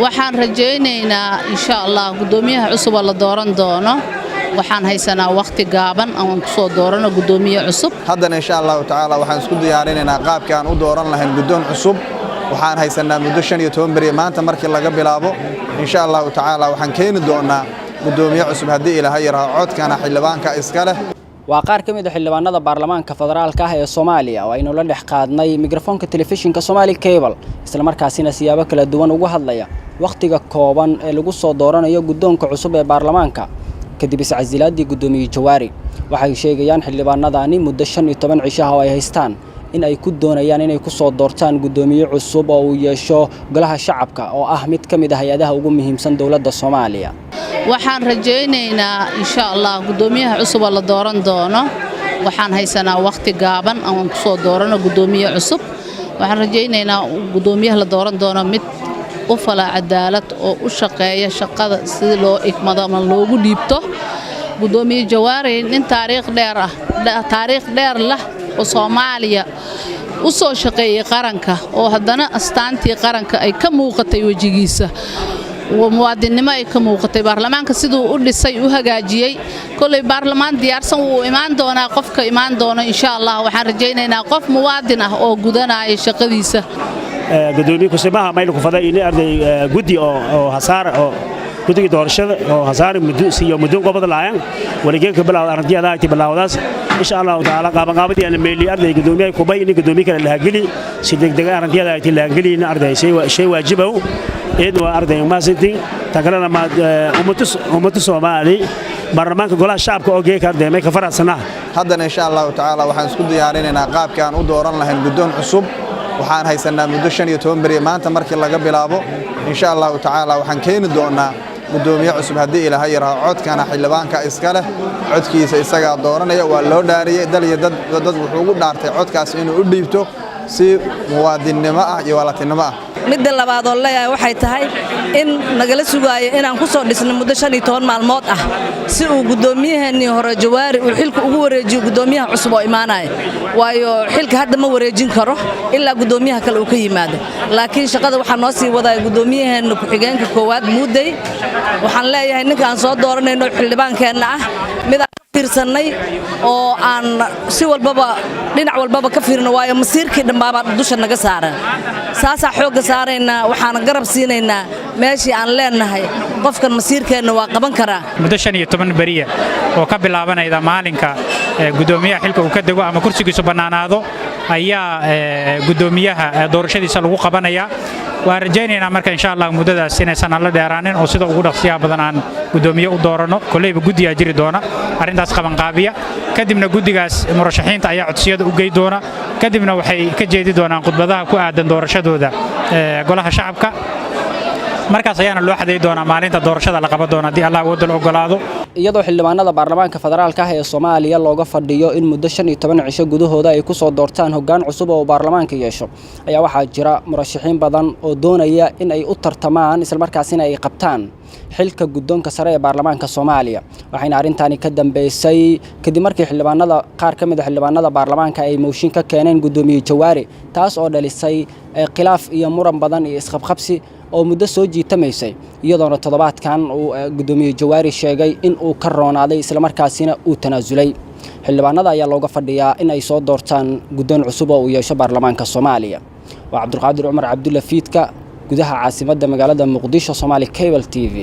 waxaan rajaynaynaa insha Allah gudoomiyaha cusub la dooran doono waxaan haysanaa waqti gaaban aan ku soo doorano gudoomiye cusub haddana insha Allah taala waxaan isku diyaarinaynaa qaabka aan u dooran lahayn gudoon cusub waxaan haysanaa muddo 15 bari maanta markii laga bilaabo insha Allah taala waxaan keeni doonaa gudoomiye cusub hadii Ilaahay yaraaco codkana xildhibaanka iska leh waa qaar ka mid ah xildhibaanada baarlamaanka federaalka ah ee Soomaaliya oo aynu la dhex qaadnay mikrofoonka telefishinka Somali Cable isla markaasina siyaabo kala duwan uga hadlaya waqtiga kooban ee lagu soo dooranayo gudoonka cusub ee baarlamaanka kadib iscasilaadii gudoomiye Jawaari waxay sheegayaan xildhibaanadani muddo 15 cisho oo ay haystaan in ay ku doonayaan inay ku soo doortaan gudoomiye cusub oo uu yeesho golaha shacabka oo ah mid ka mid ah hay'adaha ugu muhiimsan dawladda Soomaaliya waxaan rajaynaynaa insha Allah gudoomiyaha cusub la dooran doono waxaan haysanaa waqti gaaban aan ku soo doorano gudoomiye cusub waxaan rajaynaynaa gudoomiyaha la dooran doono mid u fala cadaalad oo u shaqeeya shaqada sida loo ikmado ama loogu dhiibto gudoomiye Jawaari nin taariikh dheer leh oo Soomaaliya u soo shaqeeyay qaranka oo haddana astaantii qaranka ay ka muuqatay wajigiisa ومواطنين ay ka muuqatay baarlamaanka sidoo u dhisay u hagaajiyay kulay baarlamaan diyaarsan uu imaan doona qofka imaan doona insha Allah waxaan rajaynaynaa qof muwaadin ah oo gudanaya shaqadiisa gudoomiye ku sameeyaa mayl ku faday in arday gudi oo hasaar oo gudiga doorashada oo hasaar muddo qobada laayeen waligeed ka bilaawday ardayda ay bilaawdaas insha Allah taala qabanqaabadii aan meeli arday gudoomiye ku bay in gudoomiye kale la hagili si degdeg ardayda ay la hagilina arday shay waajibow إذا أرضي ما سنتي تكلنا مع أمة الصومالي برلمان كقول الشعب كأوجي كارد ما كفرت سنة هذا إن شاء الله تعالى وحن سكود يارينا قاب كان ودوران لهن بدون عصب وحن هيسنا مدوشن يتوم بري ما أنت مركي لقى بلابو إن شاء الله تعالى وحن كين دونا gudoomiye cusub hadii Ilaahay yaraaco codkana xildhibaanka iska leh codkiisa isaga dooranaya waa loo dhaariyay dad wuxuu ugu dhaartay codkaas inuu u dhiibto si muwaadinimo ah iyo walatinimo ah midda labaad oo leeyahay waxay tahay in nagala sugaayo inaan ku soo dhisno muddo 15 maalmood ah si uu gudoomiyahani hore Jawaari uu xilka ugu wareejiyo gudoomiyaha cusub oo imaanaya waayo xilka hadda ma wareejin karo ilaa gudoomiyaha kale uu ka yimaado laakiin shaqada waxa noo sii wadaa gudoomiyahani ku xigeenka koowaad Muudey waxaan leeyahay ninkaan soo dooranayno xildhibaankeena ah mid fiirsanay oo aan si walbaba dhinac walbaba ka fiirno waayo masiirkii dhambaaba dusha naga saaran saasa xooga saarayna waxaan garab siinaynaa meeshii aan leenahay qofkan masiirkeena waa qaban karaa muddo 15 bariya oo ka bilaabanayda maalinka gudoomiyaha xilka uu ka dago ama kursigiisu banaanaado ayaa gudoomiyaha doorashadiisa lagu qabanaya waan rajaynaynaa marka insha Allah muddadaas inaysan la dheeraanin oo sida ugu dhaqsiyaha badan aan gudoomiye u doorano kuleyba gudiga jiri doona arintaas qaban qaabiya kadibna gudigaas murashaxiinta ayaa codsiyada u geey doona kadibna waxay ka jeedi doonaan khudbadaha ku aadan doorashadooda golaha shacabka markaas ayaana loo xaday doona maalinta doorashada la qaban doona hadii Allah wadal ogolaado iyadoo xildhibaanada baarlamaanka federaalka ah ee Soomaaliya looga fadhiyo in muddo 15 cisho gudahooda ay ku soo doortaan hoggaan cusub oo baarlamaanka yeesho ayaa waxa jira murashaxiin badan oo doonaya in ay u tartamaan isla markaasina ay qabtaan xilka gudoonka sare ee baarlamaanka Soomaaliya waxayna arintani ka dambeysay kadib markii xildhibaanada qaar ka mid ah xildhibaanada baarlamaanka ay mooshin ka keeneen gudoomiye Jawaari taas oo dhalisay khilaaf iyo muran badan iyo isqabqabsi oo muddo soo jiitamaysay iyadoona toddobaadkan uu gudoomiye Jawaari sheegay in uu ka roonaaday isla markaasina uu tanaasulay xildhibaanada ayaa looga fadhiyaa in ay soo doortaan gudoon cusub oo uu yeesho baarlamaanka Soomaaliya waa Cabdulqaadir Umar Cabdulla Fiidka gudaha caasimadda magaalada Muqdisho Somali Cable TV